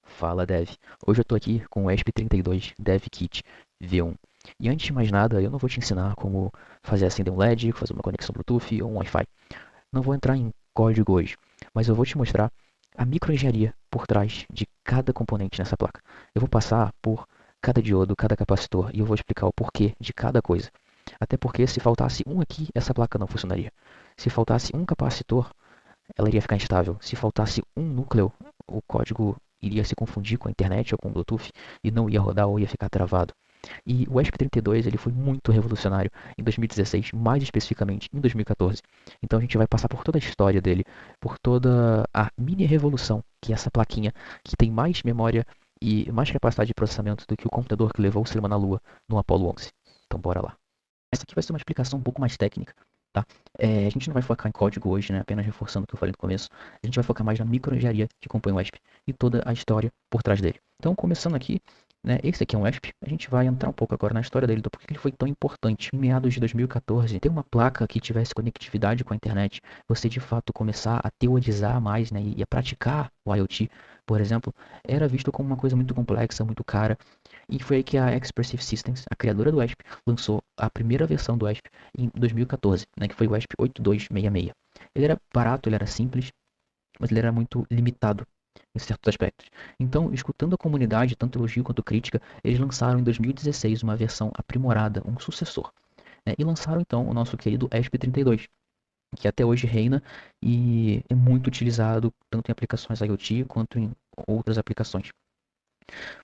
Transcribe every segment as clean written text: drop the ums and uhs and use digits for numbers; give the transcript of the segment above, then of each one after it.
Fala Dev. Hoje eu tô aqui com o ESP32 Dev Kit V1. E antes de mais nada, eu não vou te ensinar como fazer acender um LED, fazer uma conexão Bluetooth ou um Wi-Fi. Não vou entrar em código hoje, mas eu vou te mostrar a microengenharia por trás de cada componente nessa placa. Eu vou passar por cada diodo, cada capacitor e eu vou explicar o porquê de cada coisa. Até porque se faltasse um aqui, essa placa não funcionaria. Se faltasse um capacitor, ela iria ficar instável. Se faltasse um núcleo, o código iria se confundir com a internet ou com o Bluetooth e não ia rodar ou ia ficar travado. E o ESP32 ele foi muito revolucionário em 2016, mais especificamente em 2014. Então a gente vai passar por toda a história dele, por toda a mini revolução que é essa plaquinha, que tem mais memória e mais capacidade de processamento do que o computador que levou o ser humano à Lua no Apollo 11. Então bora lá. Essa aqui vai ser uma explicação um pouco mais técnica, tá? A gente não vai focar em código hoje, né? Apenas reforçando o que eu falei no começo. A gente vai focar mais na microengenharia que compõe o ESP e toda a história por trás dele. Então, começando aqui, né? Esse aqui é um ESP. A gente vai entrar um pouco agora na história dele, do porquê ele foi tão importante. Em meados de 2014, ter uma placa que tivesse conectividade com a internet, você de fato começar a teorizar mais, né? E a praticar o IoT, por exemplo, era visto como uma coisa muito complexa, muito cara. E foi aí que a Expressive Systems, a criadora do ESP, lançou a primeira versão do ESP em 2014, né, que foi o ESP 8266. Ele era barato, ele era simples, mas ele era muito limitado em certos aspectos. Então, escutando a comunidade, tanto elogio quanto crítica, eles lançaram em 2016 uma versão aprimorada, um sucessor. Né, e lançaram então o nosso querido ESP32, que até hoje reina e é muito utilizado tanto em aplicações IoT quanto em outras aplicações.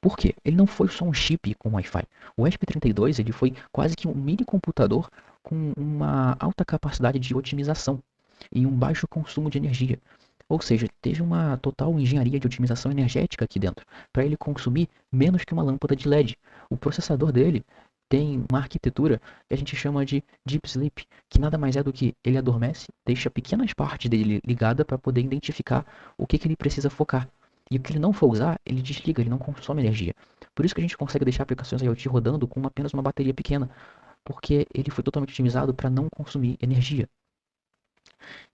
Por quê? Ele não foi só um chip com Wi-Fi. O ESP32 ele foi quase que um mini computador com uma alta capacidade de otimização e um baixo consumo de energia. Ou seja, teve uma total engenharia de otimização energética aqui dentro, para ele consumir menos que uma lâmpada de LED. O processador dele tem uma arquitetura que a gente chama de Deep Sleep, que nada mais é do que ele adormece, deixa pequenas partes dele ligada para poder identificar o que ele precisa focar. E o que ele não for usar, ele desliga, ele não consome energia. Por isso que a gente consegue deixar aplicações IoT rodando com apenas uma bateria pequena, porque ele foi totalmente otimizado para não consumir energia.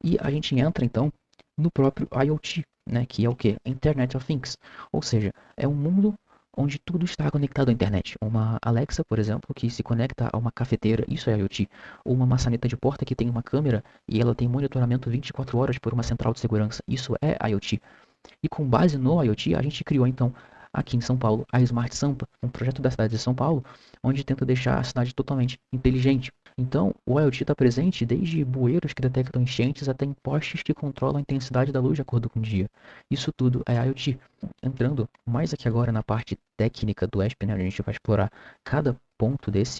E a gente entra então no próprio IoT, né, que é o que? Internet of Things. Ou seja, é um mundo onde tudo está conectado à internet. Uma Alexa, por exemplo, que se conecta a uma cafeteira, isso é IoT. Ou uma maçaneta de porta que tem uma câmera e ela tem monitoramento 24 horas por uma central de segurança, isso é IoT. E com base no IoT, a gente criou então aqui em São Paulo a Smart Sampa, um projeto da cidade de São Paulo, onde tenta deixar a cidade totalmente inteligente. Então, o IoT está presente desde bueiros que detectam enchentes até em postes que controlam a intensidade da luz de acordo com o dia. Isso tudo é IoT. Entrando mais aqui agora na parte técnica do ESP, né, onde a gente vai explorar cada ponto desse.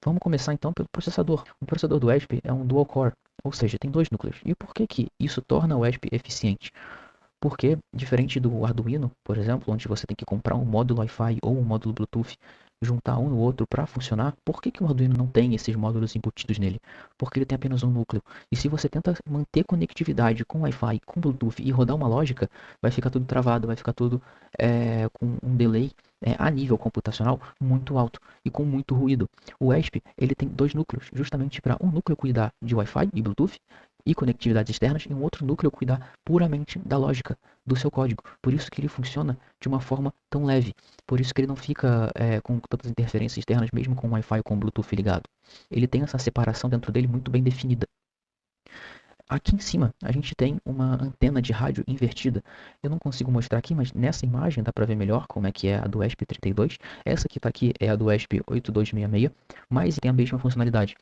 Vamos começar então pelo processador. O processador do ESP é um dual core, ou seja, tem dois núcleos. E por que que isso torna o ESP eficiente? Porque, diferente do Arduino, por exemplo, onde você tem que comprar um módulo Wi-Fi ou um módulo Bluetooth, juntar um no outro para funcionar, por que que o Arduino não tem esses módulos embutidos nele? Porque ele tem apenas um núcleo. E se você tenta manter conectividade com Wi-Fi, com Bluetooth e rodar uma lógica, vai ficar tudo travado, vai ficar tudo com um delay a nível computacional muito alto e com muito ruído. O ESP ele tem dois núcleos, justamente para um núcleo cuidar de Wi-Fi e Bluetooth e conectividades externas e um outro núcleo cuidar puramente da lógica do seu código. Por isso que ele funciona de uma forma tão leve. Por isso que ele não fica com tantas interferências externas, mesmo com o Wi-Fi ou com o Bluetooth ligado. Ele tem essa separação dentro dele muito bem definida. Aqui em cima a gente tem uma antena de rádio invertida. Eu não consigo mostrar aqui, mas nessa imagem dá para ver melhor como é que é a do ESP32. Essa que está aqui é a do ESP8266, mas tem a mesma funcionalidade,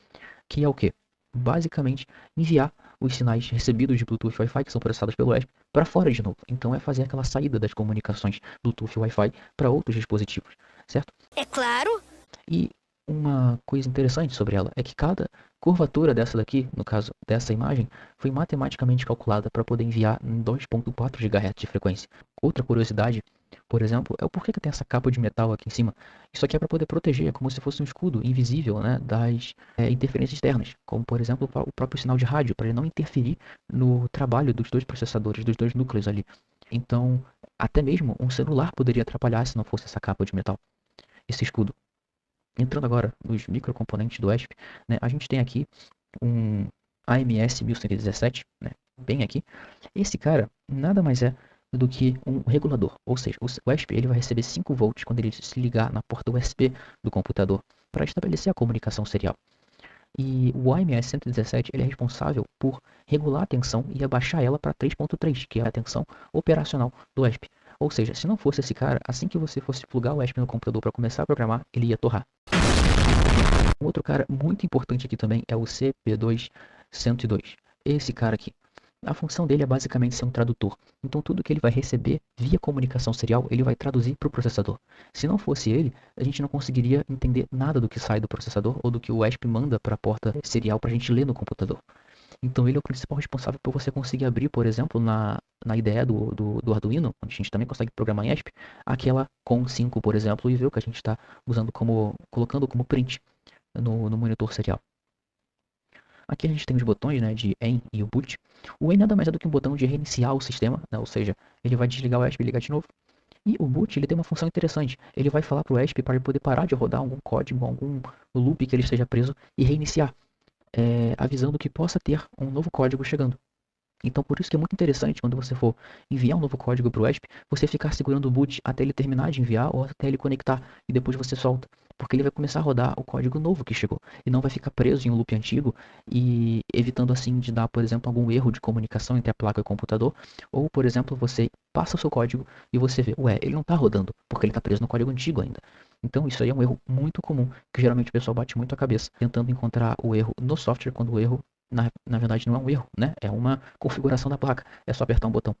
que é o quê? Basicamente enviar os sinais recebidos de Bluetooth e Wi-Fi, que são processados pelo ESP, para fora de novo. Então é fazer aquela saída das comunicações Bluetooth e Wi-Fi para outros dispositivos, certo? É claro. E uma coisa interessante sobre ela é que cada curvatura dessa daqui, no caso dessa imagem, foi matematicamente calculada para poder enviar em 2.4 GHz de frequência. Outra curiosidade, por exemplo, é o porquê que tem essa capa de metal aqui em cima. Isso aqui é para poder proteger, é como se fosse um escudo invisível, né, das interferências externas, como por exemplo o próprio sinal de rádio, para ele não interferir no trabalho dos dois processadores, dos dois núcleos ali. Então, até mesmo um celular poderia atrapalhar se não fosse essa capa de metal, esse escudo. Entrando agora nos microcomponentes do ESP, né, a gente tem aqui um AMS 1117, né, bem aqui. Esse cara nada mais é do que um regulador. Ou seja, o ESP ele vai receber 5 volts quando ele se ligar na porta USB do computador para estabelecer a comunicação serial. E o AMS-117 ele é responsável por regular a tensão e abaixar ela para 3.3, que é a tensão operacional do ESP. Ou seja, se não fosse esse cara, assim que você fosse plugar o ESP no computador para começar a programar, ele ia torrar. Um outro cara muito importante aqui também é o CP2-102. Esse cara aqui. A função dele é basicamente ser um tradutor. Então tudo que ele vai receber via comunicação serial, ele vai traduzir para o processador. Se não fosse ele, a gente não conseguiria entender nada do que sai do processador ou do que o ESP manda para a porta serial para a gente ler no computador. Então ele é o principal responsável por você conseguir abrir, por exemplo, na ideia do Arduino, onde a gente também consegue programar em ESP, aquela COM5, por exemplo, e ver o que a gente está usando colocando como print no monitor serial. Aqui a gente tem os botões, né, de EN e o boot. O EN nada mais é do que um botão de reiniciar o sistema, né, ou seja, ele vai desligar o ESP e ligar de novo. E o boot ele tem uma função interessante. Ele vai falar para o ESP para ele poder parar de rodar algum código, algum loop que ele esteja preso e reiniciar, avisando que possa ter um novo código chegando. Então por isso que é muito interessante quando você for enviar um novo código para o ESP, você ficar segurando o boot até ele terminar de enviar ou até ele conectar e depois você solta. Porque ele vai começar a rodar o código novo que chegou e não vai ficar preso em um loop antigo e evitando assim de dar, por exemplo, algum erro de comunicação entre a placa e o computador. Ou, por exemplo, você passa o seu código e você vê, ué, ele não está rodando porque ele está preso no código antigo ainda. Então isso aí é um erro muito comum, que geralmente o pessoal bate muito a cabeça, tentando encontrar o erro no software quando o erro na verdade não é um erro, né? É uma configuração da placa. É só apertar um botão.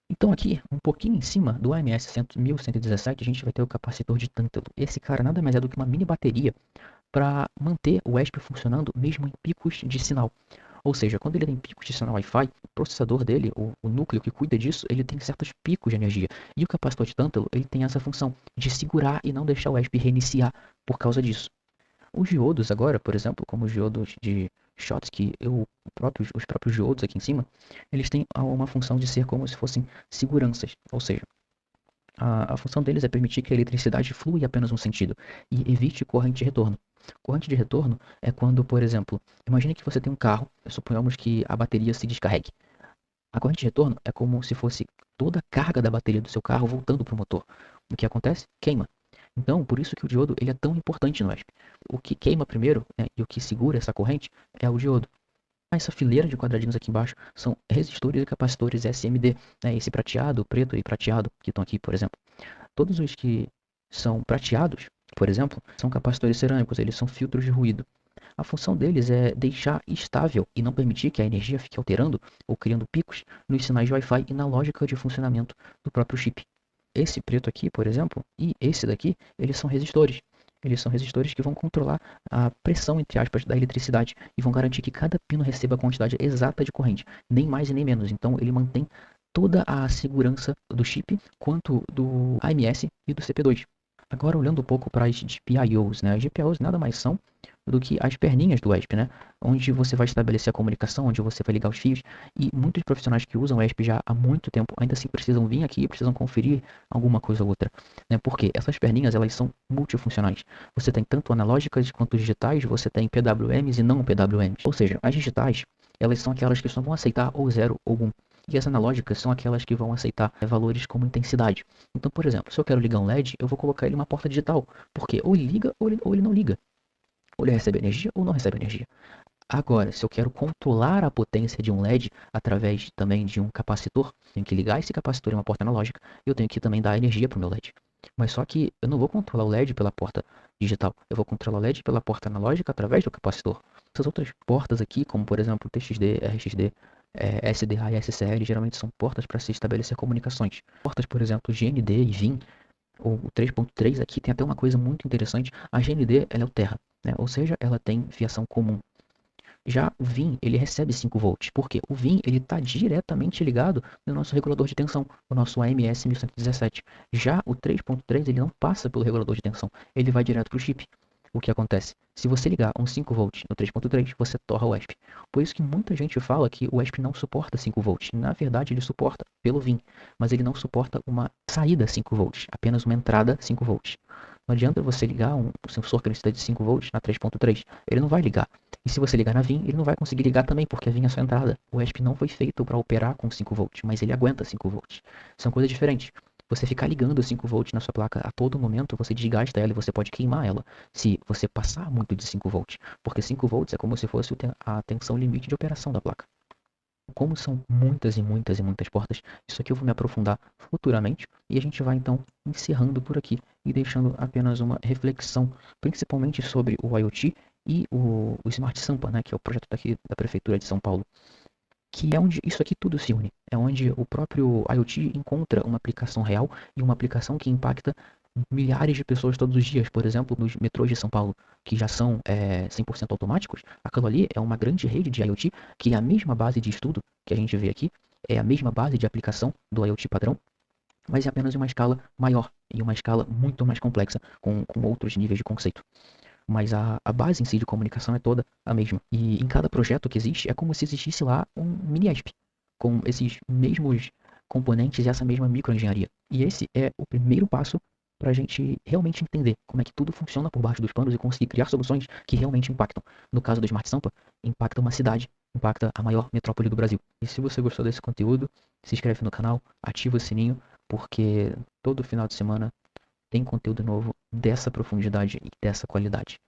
Então aqui, um pouquinho em cima do AMS 1117, a gente vai ter o capacitor de tântalo. Esse cara nada mais é do que uma mini bateria para manter o ESP funcionando mesmo em picos de sinal. Ou seja, quando ele tem picos de sinal Wi-Fi, o processador dele, o núcleo que cuida disso, ele tem certos picos de energia. E o capacitor de tântalo, ele tem essa função de segurar e não deixar o ESP reiniciar por causa disso. Os diodos agora, por exemplo, como os diodos de Schottky, os próprios diodos aqui em cima, eles têm uma função de ser como se fossem seguranças, ou seja, a função deles é permitir que a eletricidade flua em apenas um sentido e evite corrente de retorno. Corrente de retorno é quando, por exemplo, imagine que você tem um carro, suponhamos que a bateria se descarregue. A corrente de retorno é como se fosse toda a carga da bateria do seu carro voltando para o motor. O que acontece? Queima. Então, por isso que o diodo ele é tão importante no ESP. O que queima primeiro, né, e o que segura essa corrente é o diodo. Essa fileira de quadradinhos aqui embaixo são resistores e capacitores SMD, né, esse prateado, preto e prateado que estão aqui, por exemplo. Todos os que são prateados, por exemplo, são capacitores cerâmicos, eles são filtros de ruído. A função deles é deixar estável e não permitir que a energia fique alterando ou criando picos nos sinais de Wi-Fi e na lógica de funcionamento do próprio chip. Esse preto aqui, por exemplo, e esse daqui, eles são resistores. Eles são resistores que vão controlar a pressão, entre aspas, da eletricidade e vão garantir que cada pino receba a quantidade exata de corrente, nem mais e nem menos. Então ele mantém toda a segurança do chip, quanto do AMS e do CP2. Agora olhando um pouco para as GPIOs, né? As GPIOs nada mais são do que as perninhas do ESP, né? Onde você vai estabelecer a comunicação, onde você vai ligar os fios. E muitos profissionais que usam o ESP já há muito tempo ainda assim precisam vir aqui e precisam conferir alguma coisa ou outra, né? Porque essas perninhas elas são multifuncionais. Você tem tanto analógicas quanto digitais, você tem PWMs e não PWMs. Ou seja, as digitais elas são aquelas que só vão aceitar ou 0 ou 1. E as analógicas são aquelas que vão aceitar valores como intensidade. Então, por exemplo, se eu quero ligar um LED, eu vou colocar ele em uma porta digital. Porque ou ele liga ou ele não liga. Ou ele recebe energia ou não recebe energia. Agora, se eu quero controlar a potência de um LED através também de um capacitor, tenho que ligar esse capacitor em uma porta analógica e eu tenho que também dar energia para o meu LED. Mas só que eu não vou controlar o LED pela porta digital, eu vou controlar o LED pela porta analógica através do capacitor. Essas outras portas aqui, como por exemplo TXD, RXD, SDA e SCL, geralmente são portas para se estabelecer comunicações. Portas, por exemplo, GND e VIN, ou o 3.3 aqui tem até uma coisa muito interessante, a GND ela é o terra, né? Ou seja, ela tem fiação comum. Já o VIN, ele recebe 5 volts. Por quê? O VIN, ele está diretamente ligado no nosso regulador de tensão, o nosso AMS 1117. Já o 3.3, ele não passa pelo regulador de tensão, ele vai direto para o chip. O que acontece? Se você ligar um 5 volts no 3.3, você torra o ESP. Por isso que muita gente fala que o ESP não suporta 5 volts. Na verdade, ele suporta pelo VIN, mas ele não suporta uma saída 5 volts, apenas uma entrada 5 volts. Não adianta você ligar um sensor que necessita de 5 volts na 3.3. Ele não vai ligar. E se você ligar na VIN, ele não vai conseguir ligar também, porque a VIN é só entrada. O ESP não foi feito para operar com 5 volts, mas ele aguenta 5 volts. São coisas diferentes. Você ficar ligando 5 volts na sua placa a todo momento, você desgasta ela e você pode queimar ela se você passar muito de 5 volts. Porque 5 volts é como se fosse a tensão limite de operação da placa. Como são muitas e muitas e muitas portas, isso aqui eu vou me aprofundar futuramente e a gente vai então encerrando por aqui e deixando apenas uma reflexão, principalmente sobre o IoT e o Smart Sampa, né, que é o projeto daqui da Prefeitura de São Paulo, que é onde isso aqui tudo se une. É onde o próprio IoT encontra uma aplicação real e uma aplicação que impacta milhares de pessoas todos os dias. Por exemplo, nos metrôs de São Paulo, que já são 100% automáticos, aquilo ali é uma grande rede de IoT, que é a mesma base de estudo que a gente vê aqui, é a mesma base de aplicação do IoT padrão, mas é apenas em uma escala maior e uma escala muito mais complexa, com outros níveis de conceito. Mas a base em si de comunicação é toda a mesma. E em cada projeto que existe, é como se existisse lá um mini ESP, com esses mesmos componentes e essa mesma microengenharia. E esse é o primeiro passo para a gente realmente entender como é que tudo funciona por baixo dos panos e conseguir criar soluções que realmente impactam. No caso do Smart Sampa, impacta uma cidade, impacta a maior metrópole do Brasil. E se você gostou desse conteúdo, se inscreve no canal, ativa o sininho, porque todo final de semana tem conteúdo novo dessa profundidade e dessa qualidade.